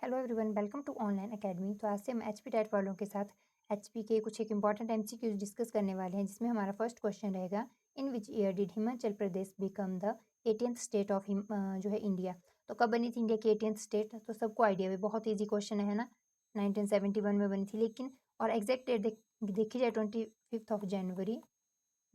Hello everyone, welcome to online academy. तो आज से हम एचपी टेट वालों के साथ एचपी के कुछ एक इंपॉर्टेंट एमसीक्यूज डिस्कस करने वाले हैं, जिसमें हमारा फर्स्ट क्वेश्चन रहेगा, in which year did Himachal Pradesh become the 18th state of जो है इंडिया। तो कब बनी थी इंडिया की 18th स्टेट? तो सबको आइडिया है, बहुत ईजी क्वेश्चन है ना। 1971 में बनी थी, लेकिन और एग्जैक्ट डेट देखी जाए 25 जनवरी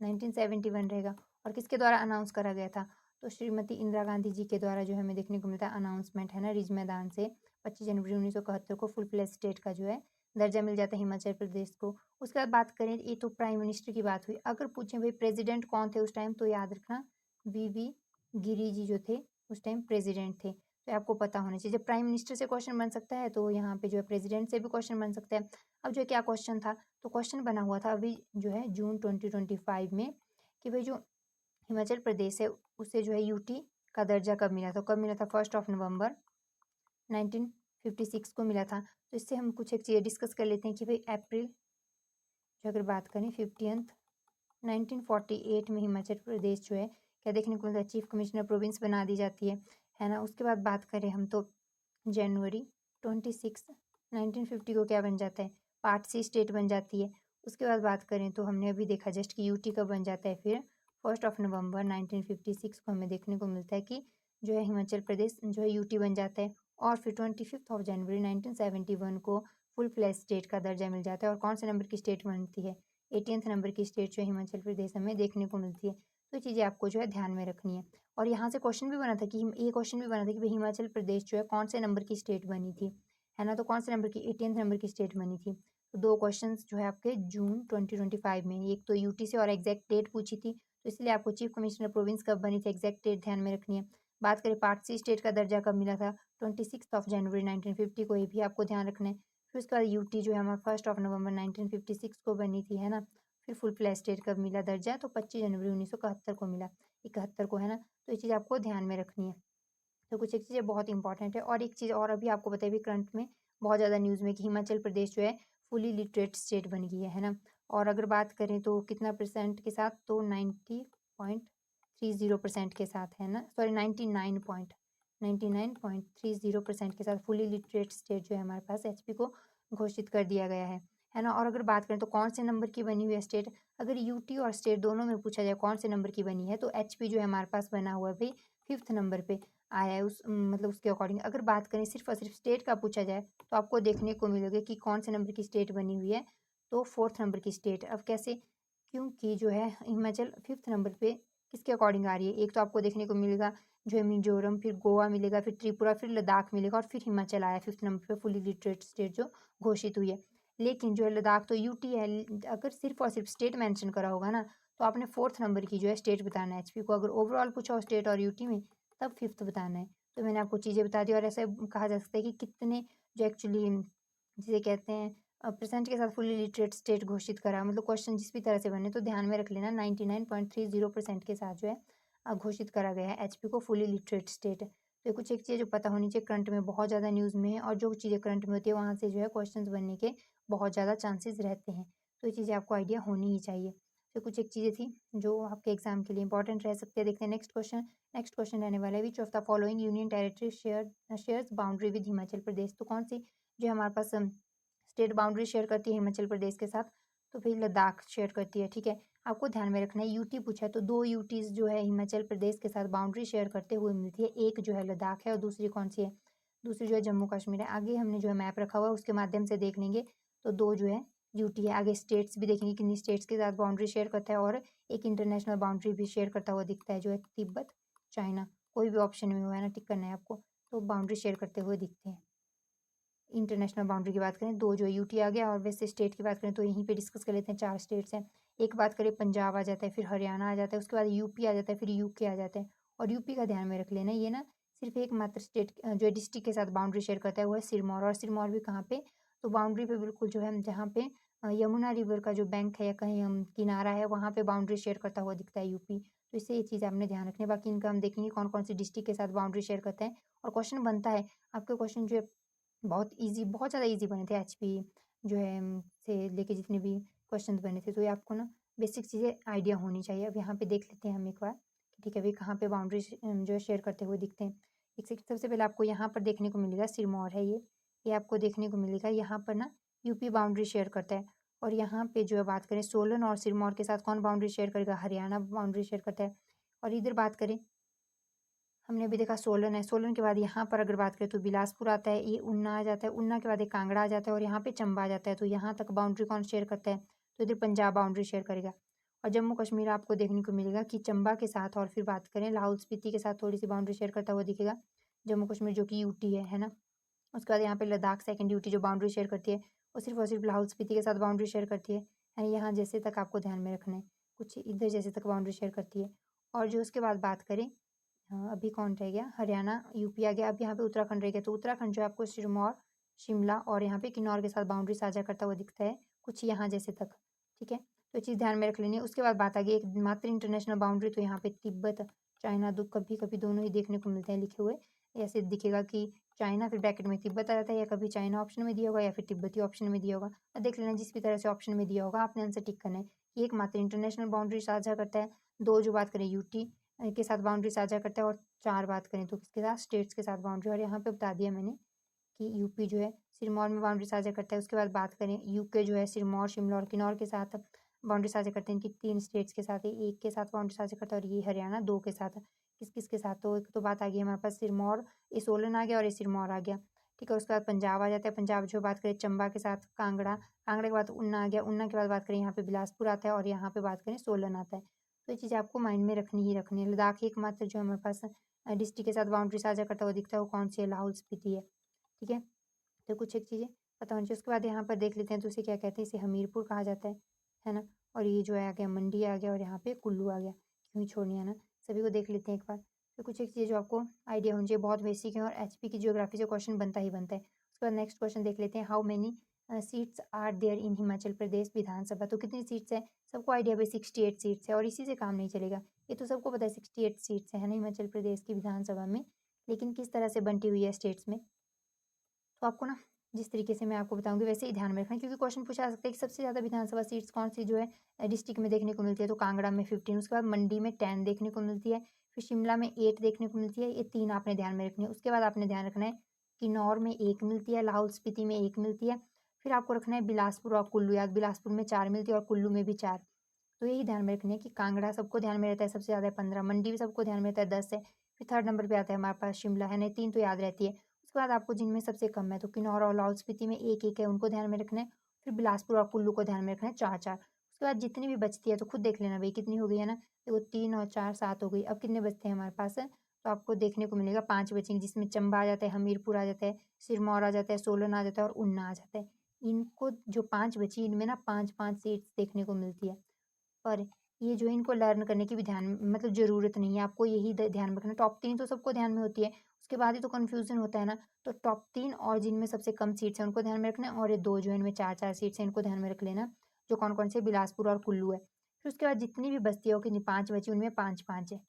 1971 रहेगा। और किसके द्वारा अनाउंस करा गया था? तो श्रीमती इंदिरा गांधी जी के द्वारा जो हमें देखने को मिलता है अनाउंसमेंट है ना, रिज मैदान से 25 जनवरी 1971 को फुल फ्लैश स्टेट का जो है दर्जा मिल जाता है हिमाचल प्रदेश को। उसके बाद बात करें, ये तो प्राइम मिनिस्टर की बात हुई। अगर पूछें भाई प्रेसिडेंट कौन थे उस टाइम, तो याद रखना वी गिरी जी जो थे उस टाइम प्रेसिडेंट थे। तो आपको पता होना चाहिए, जब प्राइम मिनिस्टर से क्वेश्चन बन सकता है तो यहाँ पे जो है प्रेसिडेंट से भी क्वेश्चन बन सकता है। अब जो है क्या क्वेश्चन था, तो क्वेश्चन बना हुआ था अभी जो है जून 2025 में कि भाई जो हिमाचल प्रदेश है उसे जो है यूटी का दर्जा कब मिला था? कब मिला था? 1 नवंबर 1956 को मिला था। तो इससे हम कुछ एक चीज़ें डिस्कस कर लेते हैं कि भाई अप्रैल जो अगर बात करें 50th 1948 में हिमाचल प्रदेश जो है क्या देखने को मिलता है, चीफ कमिश्नर प्रोविंस बना दी जाती है ना। उसके बाद बात करें हम तो जनवरी 26 1950 को क्या बन जाता है, पार्ट सी स्टेट बन जाती है। उसके बाद बात करें तो हमने अभी देखा जस्ट कि यूटी कब बन जाता है, फिर 1 नवंबर 1956 को हमें देखने को मिलता है कि जो है हिमाचल प्रदेश जो है यूटी बन जाता है। और फिर 25 जनवरी 1971 को फुल फ्लैश स्टेट का दर्जा मिल जाता है। और कौन से नंबर की स्टेट बनती है? 18th नंबर की स्टेट जो है हिमाचल प्रदेश हमें देखने को मिलती है। तो चीज़ें आपको जो है ध्यान में रखनी है। और यहाँ से क्वेश्चन भी बना था कि ये क्वेश्चन भी बना था कि भाई हिमाचल प्रदेश जो है कौन से नंबर की स्टेट बनी थी, है ना। तो कौन से नंबर की? 18th नंबर की स्टेट बनी थी। तो दो क्वेश्चंस जो है आपके जून 2025 में, एक तो यूटी से और एग्जैक्ट डेट पूछी थी, तो इसलिए आपको चीफ कमिश्नर प्रोविंस कब बनी थी, एग्जैक्ट डेट ध्यान में रखनी है। बात करें पार्ट सी स्टेट का दर्जा कब मिला था, 26 जनवरी 1950 को, ये भी आपको ध्यान रखना है। फिर उसके बाद यूटी जो है हमारा 1 नवंबर 1956 को बनी थी, है ना। फिर फुल फ्लैश स्टेट कब मिला दर्जा, तो 25 जनवरी 1971 को मिला, 71 को, है ना। तो ये चीज़ आपको ध्यान में रखनी है। तो कुछ एक चीज़ें बहुत इंपॉर्टेंट है। और एक चीज़ और अभी आपको बताइए, करंट में बहुत ज़्यादा न्यूज़ में कि हिमाचल प्रदेश जो है फुली लिटरेट स्टेट बन गई है ना। और अगर बात करें तो कितना परसेंट के साथ, तो 90.30% के साथ, है ना, सॉरी 99.30% के साथ फुली लिटरेट स्टेट जो है हमारे पास एचपी को घोषित कर दिया गया है ना। और अगर बात करें तो कौन से नंबर की बनी हुई है स्टेट, अगर यूटी और स्टेट दोनों में पूछा जाए कौन से नंबर की बनी है, तो एचपी जो है हमारे पास बना हुआ है भाई 5th नंबर पे आया है। मतलब उसके अकॉर्डिंग अगर बात करें सिर्फ और सिर्फ स्टेट का पूछा जाए, तो आपको देखने को मिलेगा कि कौन से नंबर की स्टेट बनी हुई है, तो 4th नंबर की स्टेट। अब कैसे? क्योंकि जो है हिमाचल 5th नंबर पे किसके अकॉर्डिंग आ रही है, एक तो आपको देखने को मिलेगा जो है मिजोरम, फिर गोवा मिलेगा, फिर त्रिपुरा, फिर लद्दाख मिलेगा, और फिर हिमाचल आया 5th नंबर पे फुली लिटरेट स्टेट जो घोषित हुई है। लेकिन जो है लद्दाख तो यूटी है, अगर सिर्फ और सिर्फ स्टेट मेंशन करा होगा ना, तो आपने 4th नंबर की जो है स्टेट बताना है एचपी को। अगर ओवरऑल पूछा हो स्टेट और यूटी में, तब 5th बताना है। तो मैंने आपको चीज़ें बता दी। और ऐसे कहा जा सकता है कि कितने जो एक्चुअली जिसे कहते हैं परसेंट के साथ फुली लिटरेट स्टेट घोषित करा, मतलब क्वेश्चन जिस भी तरह से बने तो ध्यान में रख लेना 99.30% के साथ जो है घोषित करा गया है एचपी को फुली लिटरेट स्टेट। तो ये कुछ एक चीज़ जो पता होनी चाहिए, करंट में बहुत ज़्यादा न्यूज़ में है, और जो चीज़ें करंट में होती है वहाँ से जो है क्वेश्चन बनने के बहुत ज़्यादा चांसेस रहते हैं। तो ये चीज़ें आपको आइडिया होनी ही चाहिए। तो कुछ एक चीज़ें थी जो आपके एग्जाम के लिए इंपॉर्टेंट रह सकती है। देखते हैं नेक्स्ट क्वेश्चन। नेक्स्ट क्वेश्चन रहने वाला है, which of the following union territory shares boundary with Himachal Pradesh. तो कौन सी जो हमारे पास स्टेट बाउंड्री शेयर करती है हिमाचल प्रदेश के साथ, तो फिर लद्दाख शेयर करती है, ठीक है। आपको ध्यान में रखना है, यूटी पूछा है तो दो यूटीज जो है हिमाचल प्रदेश के साथ बाउंड्री शेयर करते हुए मिलती है, एक जो है लद्दाख है और दूसरी कौन सी है, दूसरी जो है जम्मू कश्मीर है। आगे हमने जो है मैप रखा हुआ है उसके माध्यम से देख लेंगे, तो दो जो है यूटी है। आगे स्टेट्स भी देखेंगे कितनी स्टेट्स के साथ बाउंड्री शेयर करता है, और एक इंटरनेशनल बाउंड्री भी शेयर करता हुआ दिखता है जो है तिब्बत चाइना, कोई भी ऑप्शन में हुआ है ना, टिक करना है आपको। तो बाउंड्री शेयर करते हुए दिखते हैं। इंटरनेशनल बाउंड्री की बात करें, दो जो है यूटी आ गया, और वैसे स्टेट की बात करें तो यहीं पे डिस्कस कर लेते हैं, 4 स्टेट्स हैं। एक बात करें पंजाब आ जाता है, फिर हरियाणा आ जाता है, उसके बाद यूपी आ जाता है, फिर यूके आ जाता है। और यूपी का ध्यान में रख लेना, ये ना सिर्फ एक मात्र स्टेट जो है डिस्ट्रिक्ट के साथ बाउंड्री शेयर करता है वो है सिरमौर। और सिरमौर भी कहाँ पे, तो बाउंड्री पे बिल्कुल जो है जहाँ पे यमुना रिवर का जो बैंक है या कहीं किनारा है वहाँ पे बाउंड्री शेयर करता हुआ दिखता है यूपी। तो इससे ये चीज़ आपने ध्यान रखनी है। बाकी इनका हम देखेंगे कौन कौन सी डिस्ट्रिक्ट के साथ बाउंड्री शेयर करते हैं। और क्वेश्चन बनता है, आपके क्वेश्चन जो है बहुत ईज़ी, बहुत ज़्यादा ईज़ी बने थे एचपी जो है से लेके जितने भी क्वेश्चंस बने थे। तो ये आपको ना बेसिक चीज़ें आइडिया होनी चाहिए। अब यहाँ पे देख लेते हैं हम एक बार कि ठीक है भाई कहाँ पे बाउंड्री जो है शेयर करते हुए दिखते हैं। एक सबसे पहले आपको यहाँ पर देखने को मिलेगा सिरमौर है ये, ये आपको देखने को मिलेगा। यहाँ पर ना यूपी बाउंड्री शेयर करता है और यहाँ पे जो है बात करें सोलन और सिरमौर के साथ कौन बाउंड्री शेयर करेगा, हरियाणा बाउंड्री शेयर करता है। और इधर बात करें, हमने अभी देखा सोलन है, सोलन के बाद यहाँ पर अगर बात करें तो बिलासपुर आता है, ये ऊना आ जाता है, ऊना के बाद एक कांगड़ा आ जाता है और यहाँ पे चंबा आ जाता है। तो यहाँ तक बाउंड्री कौन शेयर करता है, तो इधर पंजाब बाउंड्री शेयर करेगा। और जम्मू कश्मीर आपको देखने को मिलेगा कि चंबा के साथ और फिर बात करें लाहौल स्पीति के साथ थोड़ी सी बाउंड्री शेयर करता हुआ दिखेगा जम्मू कश्मीर, जो कि यूटी है ना। उसके बाद यहाँ पे लद्दाख सेकंड यूटी जो बाउंड्री शेयर करती है वो सिर्फ लाहौल स्पीति के साथ बाउंड्री शेयर करती है, यानी यहाँ जैसे तक आपको ध्यान में रखना है, कुछ इधर जैसे तक बाउंड्री शेयर करती है। और जो उसके बाद बात करें, हाँ, अभी कौन रह गया, हरियाणा यूपी आ गया। अब यहाँ पे उत्तराखंड रह गया, तो उत्तराखंड जो है आपको सिरमौर, शिमला और यहाँ पे किन्नौर के साथ बाउंड्री साझा करता हुआ दिखता है, कुछ यहाँ जैसे तक। ठीक है, तो चीज़ ध्यान में रख लेनी है। उसके बाद बात आ गई एक मात्र इंटरनेशनल बाउंड्री, तो यहाँ पे तिब्बत, चाइना दो कभी कभी दोनों ही देखने को मिलते हैं लिखे हुए। ऐसे दिखेगा कि चाइना फिर ब्रैकेट में तिब्बत आ जाता है, या कभी चाइना ऑप्शन में दिया होगा या फिर तिब्बती ऑप्शन में दिया होगा। और देख लेना जिस भी तरह से ऑप्शन में दिया होगा आपने आंसर टिक करना है कि एक मात्र इंटरनेशनल बाउंड्री साझा करता है। दो जो बात करें यूटी के साथ बाउंड्री साझा करता है, और चार बात करें तो किसके साथ, स्टेट्स के साथ बाउंड्री। और यहाँ पे बता दिया मैंने कि यूपी जो है सिरमौर में बाउंड्री साझा करता है। उसके बाद बात करें यूके जो है सिरमौर, शिमला और किन्नौर के साथ बाउंड्री साझा करते हैं, इनकी तीन स्टेट्स के साथ, एक के साथ बाउंड्री साझा करता है और ये हरियाणा दो के साथ। किस किस के साथ, तो एक तो बात आ गई हमारे पास सिरमौर, ये सोलन आ गया और ये सिरमौर आ गया। ठीक है, उसके बाद पंजाब आ जाता है, पंजाब जो बात करें चंबा के साथ कांगड़ा, कांगड़ा के बाद ऊना आ गया, ऊना के बाद बात करें यहाँ पे बिलासपुर आता है और यहाँ पे बात करें सोलन आता है। तो ये चीज़ आपको माइंड में रखनी ही रखनी है। लद्दाख एकमात्र जो हमारे पास डिस्ट्रिक्ट के साथ बाउंड्री साझा करता हुआ दिखता है, वो कौन सी है, लाहौल स्पीति है। ठीक है, तो कुछ एक चीज़ें पता होनी चाहिए। उसके बाद यहाँ पर देख लेते हैं तो उसे क्या कहते हैं, इसे हमीरपुर कहा जाता है ना। और ये जो है आ गया मंडी आ गया और यहाँ पे कुल्लू आ गया, क्यों ही छोड़नी है ना, सभी को देख लेते हैं एक बार। तो कुछ एक चीज़ें जो आपको आइडिया होनी चाहिए, बहुत बेसिक है और एचपी की ज्योग्राफी से क्वेश्चन बनता ही बनता है। उसके बाद नेक्स्ट क्वेश्चन देख लेते हैं, how many seats are there in Himachal Pradesh Vidhan Sabha. तो कितनी सीट्स है, सबको आइडिया भाई 68 सीट्स है और इसी से काम नहीं चलेगा, ये तो सबको पता है 68 सीट्स है ना हिमाचल प्रदेश की विधानसभा में। लेकिन किस तरह से बंटी हुई है स्टेट्स में, तो आपको ना जिस तरीके से मैं आपको बताऊंगी वैसे ही ध्यान में रखना, क्योंकि क्वेश्चन पूछा जा सकता है कि सबसे ज़्यादा विधानसभा सीट्स कौन सी जो है डिस्ट्रिक्ट में देखने को मिलती है, तो कांगड़ा में 15, उसके बाद मंडी में 10 देखने को मिलती है, फिर शिमला में 8 देखने को मिलती है। ये तीन आपने ध्यान में रखनी है। उसके बाद आपने ध्यान रखना है किन्नौर में 1 मिलती है, लाहौल स्पीति में 1 मिलती है, फिर आपको रखना है बिलासपुर और कुल्लू, याद बिलासपुर में 4 मिलती है और कुल्लू में भी 4। तो यही ध्यान में रखनी है कि कांगड़ा सबको ध्यान में रहता है सबसे ज़्यादा है 15, मंडी भी सबको ध्यान में रहता है 10 है, फिर थर्ड नंबर पे आता है हमारे पास शिमला है, नहीं 3 तो याद रहती है। उसके बाद आपको जिनमें सबसे कम है तो किन्नौर और लाहौल स्पीति में 1-1 है, उनको ध्यान में रखना है। फिर बिलासपुर और कुल्लू को ध्यान में रखना है 4-4। उसके बाद जितनी भी बचती है तो खुद देख लेना भाई कितनी हो गई है ना, देखो 3 और 4 7 हो गई। अब कितने बचते हैं हमारे पास है, तो आपको देखने को मिलेगा 5 बचेंगे, जिसमें चंबा आ जाता है, हमीरपुर आ जाता है, सिरमौर आ जाता है, सोलन आ जाता है और ऊना आ जाता है। इनको जो 5 बची इनमें ना 5-5 सीट्स देखने को मिलती है। पर ये जो है इनको लर्न करने की भी ध्यान मतलब ज़रूरत नहीं है, आपको यही ध्यान में रखना है। टॉप 3 तो सबको ध्यान में होती है, उसके बाद ही तो कन्फ्यूज़न होता है ना। तो टॉप 3 और जिनमें सबसे कम सीट्स हैं उनको ध्यान में रखना है, और ये 2 जो है इनमें 4-4 सीट्स हैं, इनको ध्यान में रख लेना, जो कौन-कौन से बिलासपुर और कुल्लू है। फिर उसके बाद जितनी भी बचती है वो कितनी 5 बची, उनमें 5-5 है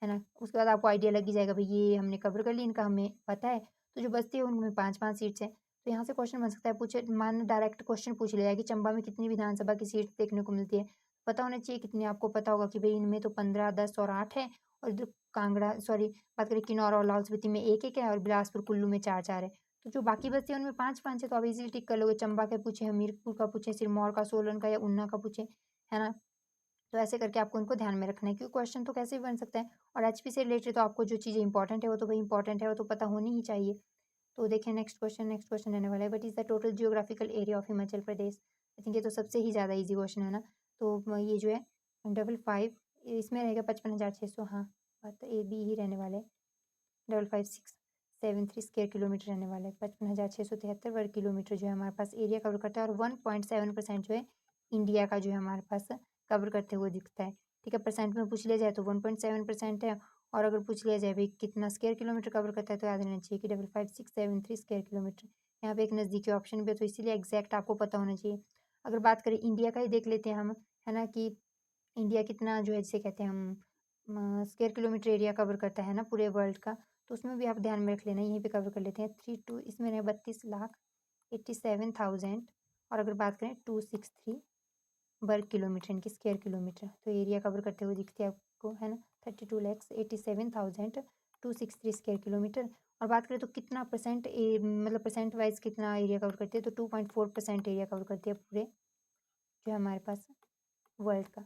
ना? उसके बाद आपको आइडिया लग ही जाएगा भई ये हमने कवर कर ली, इनका हमें पता है, तो जो बचती है उनमें 5-5 सीट्स हैं। तो यहाँ से क्वेश्चन बन सकता है, पूछे मान डायरेक्ट क्वेश्चन पूछ लिया है कि चंबा में कितनी विधानसभा की सीट्स देखने को मिलती है। पता होना चाहिए कितनी, आपको पता होगा कि भई इनमें तो 15, 10 और 8 है, और इधर कांगड़ा सॉरी बात करें किन्नौर और लाहौल स्पीति में 1-1 है और बिलासपुर कुल्लू में 4-4 है। तो जो बाकी बचते हैं उनमें 5-5 है, तो आप इज़िली टिक कर लोगे। चंबा का पूछे, हमीरपुर का पूछे, सिरमौर का, सोलन का या ऊना का पूछे, है ना? तो ऐसे करके आपको उनको ध्यान में रखना है, क्योंकि क्वेश्चन तो कैसे भी बन सकता है। और एचपी से रिलेटेड तो आपको जो चीज़ें इंपॉर्टेंट है वो तो भाई इंपॉर्टेंट है, वो तो पता होनी ही चाहिए। तो देखिए नेक्स्ट क्वेश्चन रहने वाला है, what is the total geographical area of Himachal Pradesh. I think ये तो सबसे ही ज़्यादा ईजी क्वेश्चन है ना। तो ये जो है 55 इसमें रहेगा 55,600, हाँ बात ए बी ही रहने वाला है। 55,673 स्क्वायर किलोमीटर रहने वाला है। 55,673 वर्ग किलोमीटर जो है हमारे पास एरिया कवर करता है, और 1.7% जो है इंडिया का जो है हमारे पास कवर करते हुए दिखता है। ठीक है, परसेंट में पूछ लिया जाए तो 1.7% है, और अगर पूछ लिया जाए भाई कितना स्क्वायर किलोमीटर कवर करता है तो याद रहना चाहिए कि 55,673 स्क्वायर किलोमीटर। यहाँ पे एक नज़दीकी ऑप्शन भी है, तो इसीलिए एग्जैक्ट आपको पता होना चाहिए। अगर बात करें इंडिया का ही देख लेते हैं हम, है ना, कि इंडिया कितना जो है जिसे कहते हैं हम स्क्वायर किलोमीटर एरिया कवर करता है ना पूरे वर्ल्ड का, तो उसमें भी आप ध्यान में रख लेना, यहीं पे कवर कर लेते हैं 32, इसमें है 32,87,000, और अगर बात करें 263 वर्ग किलोमीटर इनकी स्क्वायर किलोमीटर, तो एरिया कवर करते हुए दिखती है आपको, है ना, 32,87,263 स्क्वायर किलोमीटर। और बात करें तो कितना परसेंट मतलब परसेंट वाइज कितना एरिया कवर करती है, तो 2.4% एरिया कवर करती है पूरे जो है हमारे पास वर्ल्ड का।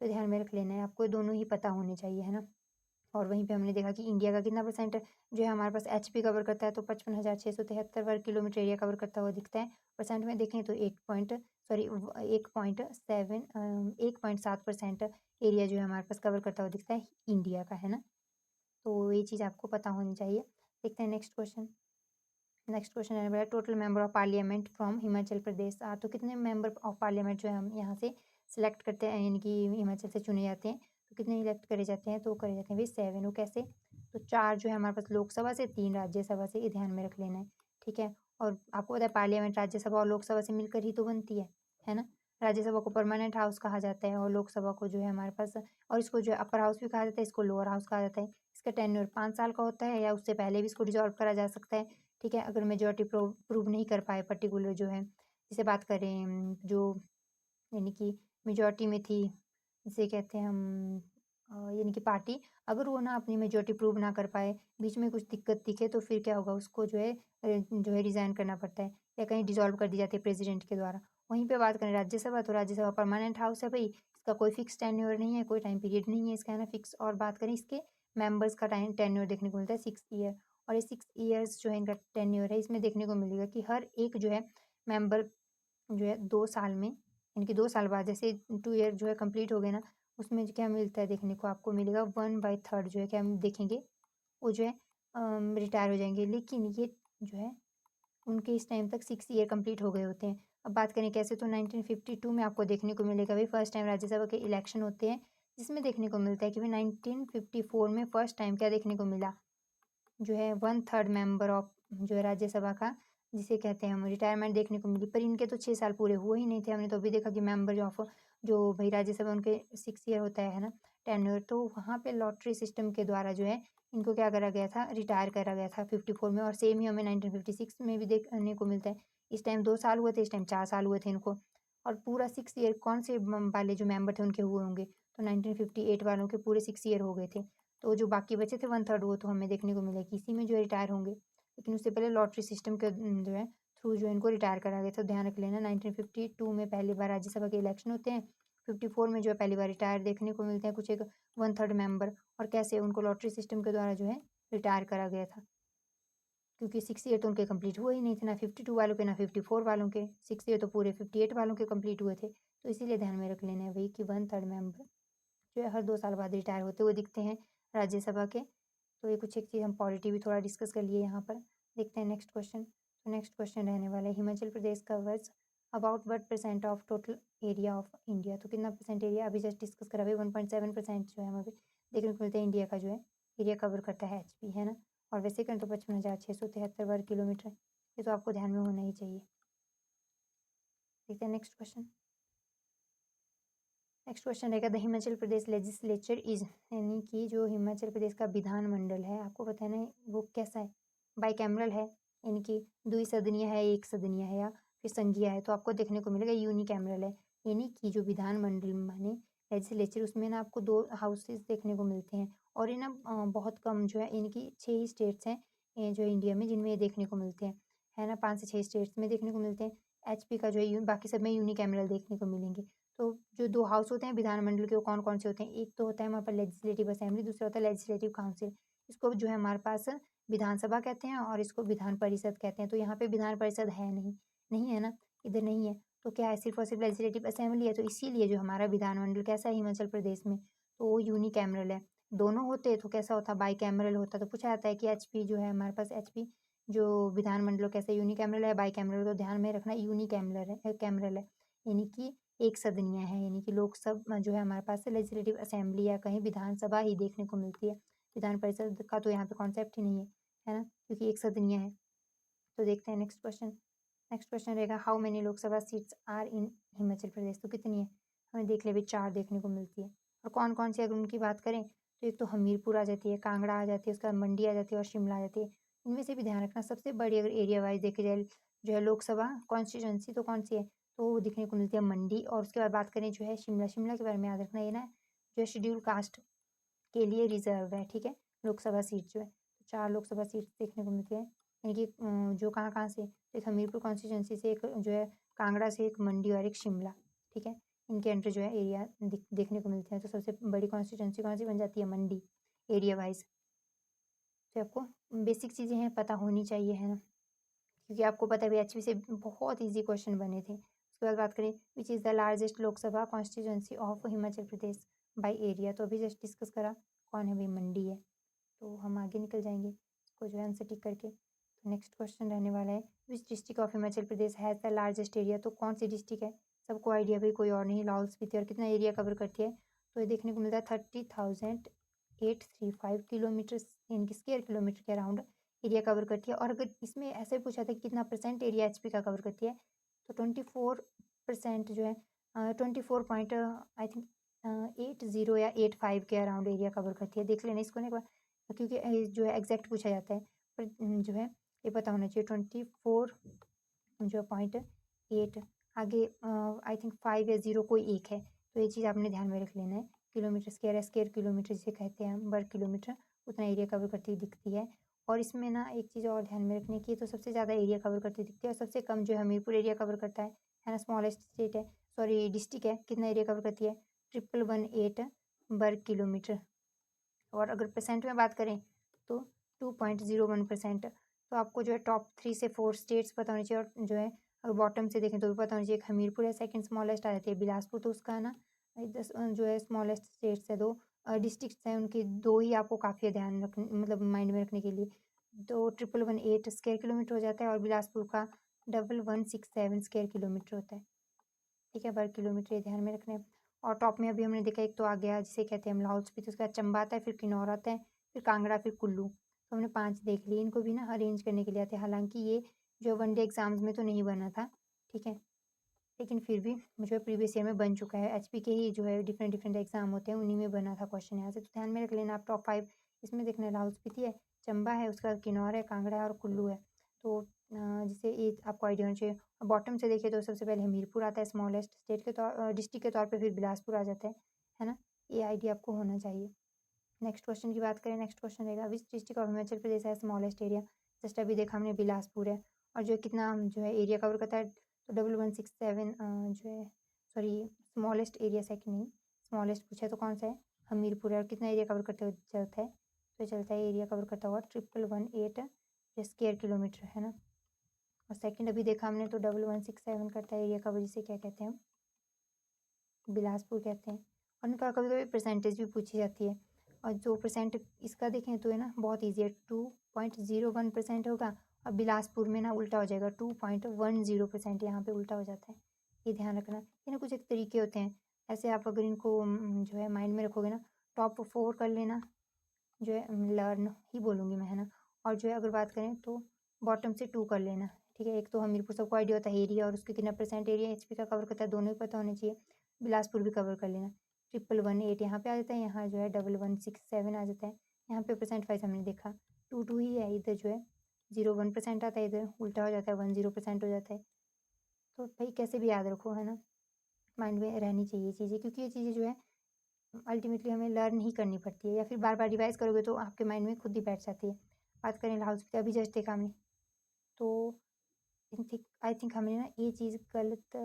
तो ध्यान में रख लेना है आपको, दोनों ही पता होने चाहिए, है ना। और वहीं पे हमने देखा कि इंडिया का कितना परसेंट जो है हमारे पास एचपी कवर करता है, तो 55,673 वर्ग किलोमीटर एरिया कवर करता हुआ दिखता है। परसेंट में देखें तो 1.7% एरिया जो है हमारे पास कवर करता हुआ दिखता है इंडिया का, है ना। तो ये चीज़ आपको पता होनी चाहिए। देखते हैं नेक्स्ट क्वेश्चन। नेक्स्ट क्वेश्चन है मेरा, total member of parliament from Himachal Pradesh are, तो कितने मेंबर ऑफ पार्लियामेंट जो है हम यहाँ से सिलेक्ट करते हैं, यानी कि हिमाचल से चुने जाते हैं, तो कितने इलेक्ट करे जाते हैं, तो करे जाते हैं भाई 7। वो कैसे, तो 4 जो है हमारे पास लोकसभा से, 3 राज्यसभा से, ये ध्यान में रख लेना है, ठीक है। और आपको पता है पार्लियामेंट राज्यसभा और लोकसभा से मिलकर ही तो बनती है ना। राज्यसभा को परमानेंट हाउस कहा जाता है और लोकसभा को जो है हमारे पास, और इसको जो है अपर हाउस भी कहा जाता है, इसको लोअर हाउस कहा जाता है। इसका टेन्योर 5 साल का होता है या उससे पहले भी इसको डिसॉल्व करा जा सकता है, ठीक है, अगर मेजॉरिटी प्रूव नहीं कर पाए पर्टिकुलर जो है, जैसे बात करें जो यानी कि मेजॉरिटी में थी, जिसे कहते हैं हम यानी कि पार्टी, अगर वो ना अपनी मेजॉरिटी प्रूव ना कर पाए, बीच में कुछ दिक्कत दिखे, तो फिर क्या होगा, उसको जो है रिज़ाइन करना पड़ता है या कहीं डिसॉल्व कर दी जाती है प्रेसिडेंट के द्वारा। वहीं पे बात करें राज्यसभा, तो राज्यसभा परमानेंट हाउस है भई, इसका कोई फिक्स टेन्योर नहीं है, कोई टाइम पीरियड नहीं है इसका, है ना, फिक्स। और बात करें इसके मेंबर्स का टाइम टेन्योर देखने को मिलता है 6 ईयर, और ये 6 ईयर्स जो है इनका टेन्योर है, इसमें देखने को मिलेगा कि हर एक जो है मेंबर जो है 2 साल में, यानी कि 2 साल बाद, जैसे 2 ईयर जो है कंप्लीट हो गए ना, उसमें जो क्या मिलता है देखने को आपको मिलेगा 1/3 जो है क्या हम देखेंगे, वो जो है रिटायर हो जाएँगे। लेकिन ये जो है उनके इस टाइम तक 6 ईयर कंप्लीट हो गए होते हैं। अब बात करें कैसे, तो 1952 में आपको देखने को मिलेगा भई फर्स्ट टाइम राज्यसभा के इलेक्शन होते हैं, जिसमें देखने को मिलता है कि भाई 1954 में फर्स्ट टाइम क्या देखने को मिला, जो है 1/3 मेंबर ऑफ जो है राज्यसभा का, जिसे कहते हैं हम, रिटायरमेंट देखने को मिली। पर इनके तो 6 साल पूरे हुए ही नहीं थे। हमने तो अभी देखा कि मेंबर ऑफ जो भाई राज्यसभा उनके 6 ईयर होता है ना टेन्योर, तो वहाँ पे लॉटरी सिस्टम के द्वारा जो है इनको क्या करा गया था, रिटायर करा गया था 54 में। और सेम ही हमें 1956 में भी देखने को मिलता है। इस टाइम 2 साल हुए थे, इस टाइम 4 साल हुए थे इनको। और पूरा 6 ईयर कौन से वाले जो मेंबर थे उनके हुए होंगे, तो 1958 वालों के पूरे 6 ईयर हो गए थे। तो जो बाकी बचे थे 1/3, वो तो हमें देखने को मिला कि इसी में जो है रिटायर होंगे। लेकिन उससे पहले लॉटरी सिस्टम के जो है थ्रू जो है इनको रिटायर करा गया था। ध्यान रख लेना 1952 में पहली बार राज्यसभा के इलेक्शन होते हैं, 54 में जो है पहली बार रिटायर देखने को मिलते हैं कुछ एक 1/3 मेंबर, और कैसे उनको लॉटरी सिस्टम के द्वारा जो है रिटायर करा गया था। क्योंकि 6 ईयर तो उनके कंप्लीट हुए ही नहीं थे, ना 52 वालों के ना 54 वालों के, 6 ईयर तो पूरे 58 वालों के कंप्लीट हुए थे। तो इसीलिए ध्यान में रख लेना है वही कि 1/3 मेंबर जो है हर 2 साल बाद रिटायर होते हुए दिखते हैं राज्यसभा के। तो ये कुछ एक चीज़ हम पॉलिटी भी थोड़ा डिस्कस कर लिए यहाँ पर। देखते हैं नेक्स्ट क्वेश्चन। तो नेक्स्ट क्वेश्चन रहने वाला है, Himachal Pradesh covers about what percent of total area of India, तो कितना परसेंट एरिया, अभी जस्ट डिस्कस करा भाई 1.7% जो है हमें देखने को मिलता है इंडिया का जो है एरिया कवर करता है एचपी, है ना। और वैसे करें तो 55,673 वर्ग किलोमीटर, ये तो आपको ध्यान में होना ही चाहिए। देखते हैं नेक्स्ट क्वेश्चन। नेक्स्ट क्वेश्चन रहेगा, the Himachal Pradesh legislature is, यानी कि जो हिमाचल प्रदेश का विधानमंडल है, आपको पता है ना वो कैसा है, बाइकैमरल है, यानी कि द्विसदनीय है, एक सदनीय है, या फिर संघीय है, तो आपको देखने को मिलेगा यूनिकैमरल है। यानी कि जो विधानमंडल माने लेजिस्लेचर, उसमें ना आपको 2 हाउसेस देखने को मिलते हैं, और ये ना बहुत कम जो है, यानी कि 6 ही स्टेट्स हैं जो इंडिया में जिनमें ये देखने को मिलते हैं, है ना, 5 से 6 स्टेट्स में देखने को मिलते हैं। एचपी का जो है बाकी सब में यूनिकैमरल देखने को मिलेंगे। तो जो 2 हाउस होते हैं विधानमंडल के, वो कौन-कौन से होते हैं? एक तो होता है हमारे पास लेजिस्लेटिव असेंबली, दूसरा होता है लेजिस्लेटिव काउंसिल। इसको जो है हमारे पास विधानसभा कहते हैं और इसको विधान परिषद कहते हैं। तो यहाँ पे विधान परिषद है नहीं, नहीं है ना, इधर नहीं है। तो क्या है, सिर्फ़ और सिर्फ़ लेजिस्लेटिव असेंबली है। तो इसीलिए जो हमारा विधानमंडल कैसा है हिमाचल प्रदेश में, तो वो यूनिकैमरल है। दोनों होते तो कैसा होता, बाइकैमरल होता। तो पूछा जाता है कि एचपी जो है हमारे पास, एचपी जो विधानमंडल कैसा यूनिकैमरल है, बाइकैमरल, तो ध्यान में रखना यूनिकैमरल है, कैमरल है। यानी कि एक सदनीय है, यानी कि लोकसभा जो है हमारे पास लेजिस्लेटिव असेंबली या कहीं विधानसभा ही देखने को मिलती है। विधान परिषद का तो यहाँ पे कॉन्सेप्ट ही नहीं है ना, क्योंकि एक सदनीय है। तो देखते हैं नेक्स्ट क्वेश्चन। नेक्स्ट क्वेश्चन रहेगा, how many Lok Sabha seats are in Himachal Pradesh, तो कितनी है, हमें देख ले भाई 4 देखने को मिलती है। और कौन कौन सी, अगर उनकी बात करें तो एक तो हमीरपुर आ जाती है, कांगड़ा आ जाती है, उसके बाद मंडी आ जाती है और शिमला आ जाती है। इनमें से भी ध्यान रखना, सबसे बड़ी अगर एरिया वाइज देखी जाए जो है लोकसभा कॉन्स्टिट्यूंसी, तो कौन सी है, तो वो दिखने को मिलती है मंडी। और उसके बाद बात करें जो है शिमला, शिमला के बारे में याद रखना, ये ना जो है शेड्यूल कास्ट के लिए रिजर्व है, ठीक है, लोकसभा सीट जो है। 4 लोकसभा सीट्स देखने को मिलती है, यानी कि जो कहाँ-कहाँ से, एक हमीरपुर कॉन्स्टिट्यूएंसी से, एक जो है कांगड़ा से, एक मंडी और एक शिमला, ठीक है? इनके अंडर जो है एरिया देखने को मिलते हैं। तो सबसे बड़ी कॉन्स्टिट्यूएंसी कौन-सी बन जाती है? मंडी, एरिया वाइज़। तो आपको बेसिक चीज़ें हैं पता होनी चाहिए, है ना? क्योंकि आपको पता है बीएचपी से बहुत ईज़ी क्वेश्चन बने थे। उसके बाद बात करें which is the largest Lok Sabha constituency of Himachal Pradesh by area, तो अभी जस्ट डिस्कस करा, कौन है भई? मंडी है। तो हम आगे निकल जाएँगे, इसको जो है आंसर टिक करके। तो नेक्स्ट क्वेश्चन रहने वाला है which district of Himachal Pradesh has the largest area, तो कौन सी डिस्ट्रिक्ट है? सबको आइडिया भाई, कोई और नहीं, लाहौल स्पीति। और कितना एरिया कवर करती है? तो ये देखने को मिलता है 30,835 किलोमीटर, यानी कि स्क्वायर किलोमीटर के अराउंड एरिया कवर करती है। और अगर इसमें ऐसे पूछा था कि कितना परसेंट एरिया एचपी का कवर करती है, तो 24% जो है 24 पॉइंट आई थिंक 80 या 85 के अराउंड एरिया कवर करती है। देख लेना इसको ना एक बार, क्योंकि जो है एग्जैक्ट पूछा जाता है, पर जो है ये पता होना चाहिए। 24 जो 0.8 आगे आई थिंक 5 या 0 कोई एक है, तो ये चीज़ आपने ध्यान में रख लेना है। किलोमीटर स्क्वायर है, स्क्वायर किलोमीटर जिसे कहते हैं हम, वर्ग किलोमीटर, उतना एरिया कवर करती हुई दिखती है। और इसमें ना एक चीज़ और ध्यान में रखने की, तो सबसे ज़्यादा एरिया कवर करती दिखती है और सबसे कम जो है हमीरपुर एरिया कवर करता है ना? स्मॉलेस्ट स्टेट है, सॉरी डिस्ट्रिक्ट है। कितना एरिया कवर करती है? 1118 वर्ग किलोमीटर। और अगर परसेंट में बात करें तो 2.01%। तो आपको जो है टॉप 3 से 4 स्टेट्स पता होनी चाहिए, और जो है अगर बॉटम से देखें तो भी पता होनी चाहिए। एक हमीरपुर है, सेकंड स्मॉलेस्ट आ जाती है बिलासपुर, तो उसका है ना जो है स्मॉलेस्ट स्टेट्स है, 2 डिस्ट्रिक्ट्स हैं उनकी, 2 ही आपको काफ़ी है ध्यान रखने, मतलब माइंड में रखने के लिए। तो 1118 स्क्वायर किलोमीटर हो जाता है, और बिलासपुर का 1167 स्क्वायर किलोमीटर होता है, ठीक है? वर्ग किलोमीटर, ये ध्यान में रखना है। और टॉप में अभी हमने देखा एक तो आ गया जिसे कहते हैं हम लाहौल स्पीति, उसके बाद चंबा आता है, फिर किन्नौर आता है, फिर कांगड़ा, फिर कुल्लू। तो हमने 5 देख लिए, इनको भी ना अरेंज करने के लिए आते हैं। हालाँकि ये जो वनडे एग्ज़ाम्स में तो नहीं बना था, ठीक है? लेकिन फिर भी जो है प्रीवियस ईयर में बन चुका है। एचपी के ही जो है डिफरेंट डिफरेंट एग्ज़ाम होते हैं, उन्हीं में बना था क्वेश्चन यहाँ से, तो ध्यान में रख लेना आप। टॉप 5 इसमें देखना है, लाहौल स्पीति है, चंबा है, उसके बाद किन्नौर है, कांगड़ा है और कुल्लू है। तो जिससे ये आपको आइडिया होना चाहिए। बॉटम से देखें तो सबसे पहले हमीरपुर आता है स्मॉलेस्ट स्टेट के तौर डिस्ट्रिक्ट के तौर पे, फिर बिलासपुर आ जाता है ना? ये आइडिया आपको होना चाहिए। नेक्स्ट क्वेश्चन की बात करें, नेक्स्ट क्वेश्चन रहेगा विच डिस्ट्रिक्ट ऑफ हिमाचल प्रदेश है स्मॉलेस्ट एरिया। जस्ट अभी देखा हमने बिलासपुर है, और जो है कितना जो है एरिया कवर करता है, तो 1167 जो है, सॉरी स्मॉलेस्ट एरिया सेकंड नहीं, स्मॉलेस्ट पूछा है तो कौन सा है? हमीरपुर है। और कितना एरिया कवर करते हुए चलता है? तो चलता है एरिया कवर करता हुआ 1118 स्क्वायर किलोमीटर, है ना? और सेकंड अभी देखा हमने तो 1167 करता है एरिया कवर, जिसे क्या कहते हैं हम? बिलासपुर कहते हैं। और इनका कभी-कभी परसेंटेज भी पूछी जाती है, और जो परसेंट इसका देखें तो है ना बहुत ईज़ी है, 2.01% होगा, और बिलासपुर में ना उल्टा हो जाएगा, 2.10% यहाँ पे उल्टा हो जाता है। ये ध्यान रखना। ये ना कुछ एक तरीके होते हैं, ऐसे आप अगर इनको जो है माइंड में रखोगे ना, टॉप 4 कर लेना, जो है लर्न ही बोलूँगी मैं, है ना? और जो है अगर बात करें तो बॉटम से 2 कर लेना, ठीक है? एक तो हमीरपुर सबको आइडिया होता है एरिया, और उसके कितना परसेंट एरिया एचपी का कवर करता है, दोनों ही पता होने चाहिए। बिलासपुर भी कवर कर लेना। 1118 यहाँ पे आ जाता है, यहाँ जो है 1167 आ जाता है। यहाँ पे परसेंट वाइज़ हमने देखा 2-2 ही है, इधर जो है 0-1% आता है, इधर उल्टा हो जाता है 1-0% हो जाता है। तो भाई कैसे भी याद रखो, है ना? माइंड में रहनी चाहिए ये चीज़ें, क्योंकि ये चीज़ें जो है अल्टीमेटली हमें लर्न ही करनी पड़ती है, या फिर बार-बार रिवाइज़ करोगे तो आपके माइंड में खुद ही बैठ जाती है। बात करें लाहौल स्पीति, अभी जस्ट देखा हमने, तो आई थिंक हमने ना ये चीज़ गलत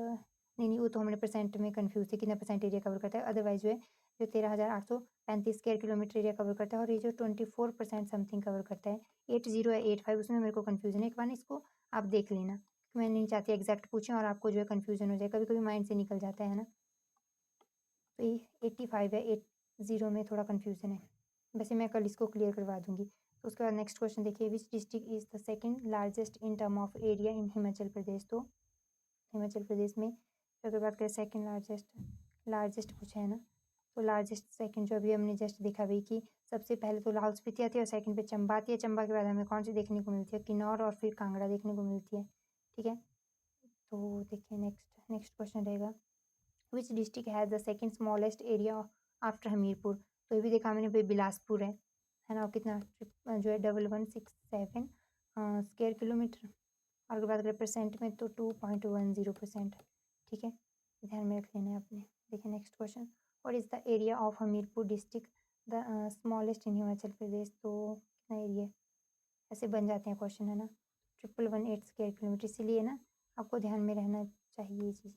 नहीं, वो तो हमने परसेंट में कन्फ्यूज़ थे, कितना परसेंट एरिया कवर करता है। अदरवाइज़ जो है जो 13,835 स्क्वायर किलोमीटर एरिया कवर करता है, और ये जो 24% समथिंग कवर करता है, 80 या 85, उसमें मेरे को कन्फ्यूज़न है। एक बार ना इसको आप देख लेना, मैं नहीं चाहती एग्जैक्ट पूछें और आपको जो है कन्फ्यूज़न हो जाए, कभी-कभी माइंड से निकल जाता है ना? तो ये 85 है, 80 में थोड़ा कन्फ्यूज़न है। वैसे मैं कल इसको क्लियर करवा दूँगी। तो उसके बाद नेक्स्ट क्वेश्चन देखिए, which district is the second largest in term of area in Himachal Pradesh. तो हिमाचल प्रदेश में अगर बात करें सेकंड लार्जेस्ट, लार्जेस्ट पूछा है ना, तो लार्जेस्ट सेकंड जो अभी हमने जस्ट देखा भाई कि सबसे पहले तो लाहौल स्पीति आती है, और सेकंड पे चंबा आती है। चंबा के बाद हमें कौन सी देखने को मिलती है? किन्नौर, और फिर कांगड़ा देखने को मिलती है, ठीक है? तो देखिए नेक्स्ट नेक्स्ट क्वेश्चन रहेगा which district has the second smallest area after Hamirpur. तो ये भी देखा मैंने भाई बिलासपुर है ना? और कितना जो है 1167 स्क्वायर किलोमीटर। और अगर बात करें परसेंट में तो 2.10%, ठीक है? ध्यान में रख लेना है आपने। देखिए next question, what is the area of Hamirpur district the smallest in Himachal Pradesh. तो कितना एरिया है? ऐसे बन जाते हैं क्वेश्चन, है ना। 1118 स्क्वायर किलोमीटर, इसीलिए ना आपको ध्यान में रहना चाहिए ये चीज़।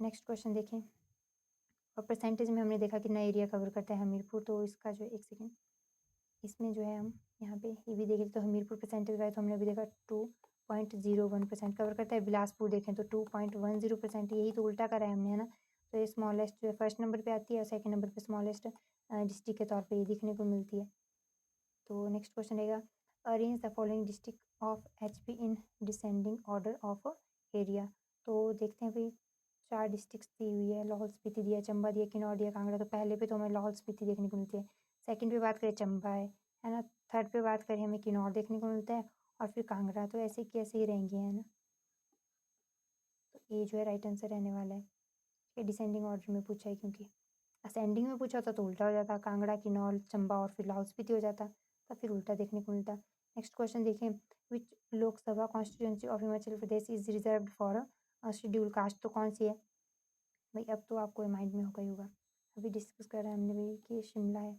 नेक्स्ट क्वेश्चन देखें। और परसेंटेज में हमने देखा कितना एरिया कवर करता है हमीरपुर, तो इसका जो है एक सेकेंड, इसमें जो है हम यहाँ पे ये भी देखें तो हमीरपुर परसेंटेज वाइज तो हमने अभी देखा 2.01% कवर करता है। बिलासपुर देखें तो 2.10%, यही तो उल्टा करा है हमने, है ना। तो ये स्मॉलेस्ट जो है फर्स्ट नंबर पे आती है और सेकंड नंबर पे स्मॉलेस्ट डिस्ट्रिक्ट के तौर पे ये दिखने को मिलती है। तो नेक्स्ट क्वेश्चन रहेगा, arrange the following district of HP in descending order of area. तो देखते हैं भाई, 4 डिस्ट्रिक्ट्स दी हुई है, लाहौल स्पीति दिया, चंबा दिया, किन्नौर दिया, कांगड़ा। तो पहले पे तो हमें लाहौल स्पीति देखने को मिलती है, सेकंड पे बात करें चंबा है ना, थर्ड पे बात करें हमें किन्नौर देखने को मिलता है, और फिर कांगड़ा। तो ऐसे कैसे ही रहेंगे, है ना। तो ये जो है राइट आंसर रहने वाला है। ये डिसेंडिंग ऑर्डर में पूछा है, क्योंकि असेंडिंग में पूछा होता तो उल्टा हो जाता, कांगड़ा, किन्नौर, चंबा और फिर लाहौल स्पीति हो जाता, तो फिर उल्टा देखने को मिलता। नेक्स्ट क्वेश्चन देखें, which Lok Sabha constituency of Himachal Pradesh is reserved for schedule caste. तो कौन सी है भाई, अब तो आपको माइंड में होगा ही होगा, अभी डिस्कस कर रहे हैं हमने भाई कि शिमला है।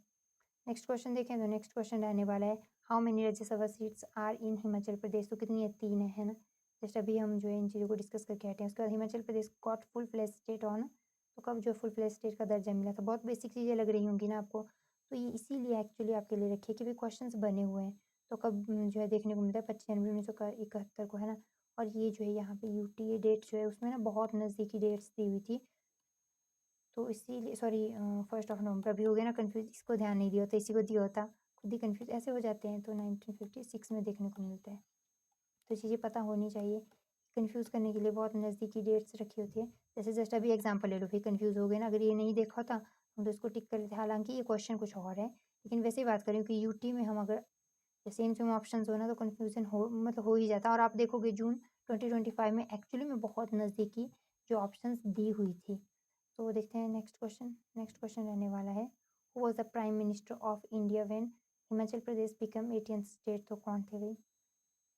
नेक्स्ट क्वेश्चन देखें तो नेक्स्ट क्वेश्चन रहने वाला है, how many Rajya Sabha seats are in Himachal Pradesh. तो कितनी है, 3 है ना। जस्ट अभी हम जो है इन चीज़ों को डिस्कस करके हटे हैं। उसके बाद Himachal Pradesh got full fledged state on, तो कब जो फुल फ्लैश स्टेट का दर्जा मिला था। बहुत बेसिक चीज़ें लग रही होंगी ना आपको, तो ये इसीलिए एक्चुअली आपके लिए रखिए कि भाई क्वेश्चन बने हुए हैं। तो कब जो है देखने को मिलता है, 25 जनवरी 1971 को, है ना। और ये जो है यहाँ पे यूटी डेट जो है उसमें ना बहुत नज़दीकी डेट्स दी हुई थी, तो इसीलिए सॉरी 1 नवंबर अभी हो गया ना कन्फ्यूज, इसको ध्यान नहीं दिया होता, इसी को दिया होता, खुद ही कन्फ्यूज ऐसे हो जाते हैं। तो 1956 में देखने को मिलता है, तो चीज़ें पता होनी चाहिए। कन्फ्यूज़ करने के लिए बहुत नज़दीकी डेट्स रखी होती है। जैसे जस्ट अभी एग्जांपल ले लो, फिर कन्फ्यूज़ हो गए ना, अगर ये नहीं देखा होता हम तो इसको टिक कर लेते। हालांकि ये क्वेश्चन कुछ और है, लेकिन वैसे ही बात करें कि यूटी में हम अगर सेम सेम ऑप्शन हो ना तो कन्फ्यूजन हो मतलब हो ही जाता। और आप देखोगे जून 2025 में एक्चुअली में बहुत नज़दीकी जो ऑप्शंस दी हुई थी। तो देखते हैं नेक्स्ट क्वेश्चन। नेक्स्ट क्वेश्चन रहने वाला है, who was the prime minister of India when Himachal Pradesh become 18th state. तो कौन थे भाई,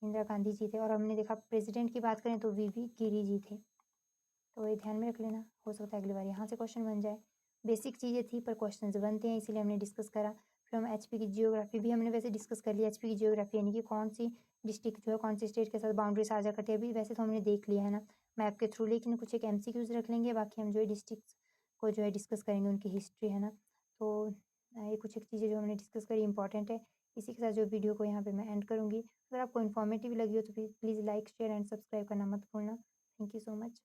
इंदिरा गांधी जी थे। और हमने देखा प्रेसिडेंट की बात करें तो वीवी गिरी जी थे। तो ये ध्यान में रख लेना, हो सकता है अगली बार यहाँ से क्वेश्चन बन जाए। बेसिक चीज़ें थी पर क्वेश्चन बनते हैं, इसीलिए हमने डिस्कस करा। फिर हम एचपी की जियोग्राफी भी हमने वैसे डिस्कस कर लिया। एचपी की जियोग्राफी यानी कि कौन सी डिस्ट्रिक्ट जो है कौन सी स्टेट के साथ बाउंड्री साझा करती है, अभी वैसे तो हमने देख लिया है ना मैप के थ्रू, लेकिन कुछ एक एमसीक्यूज रख लेंगे, बाकी हम जो है डिस्ट्रिक्ट को जो है डिस्कस करेंगे, उनकी हिस्ट्री, है ना। तो ये कुछ एक चीज़ें जो हमने डिस्कस करी इंपॉर्टेंट है। इसी के साथ जो वीडियो को यहाँ पे मैं एंड करूँगी। अगर आपको इन्फॉर्मेटिव लगी हो तो please like share and subscribe करना मत भूलना। Thank you so much.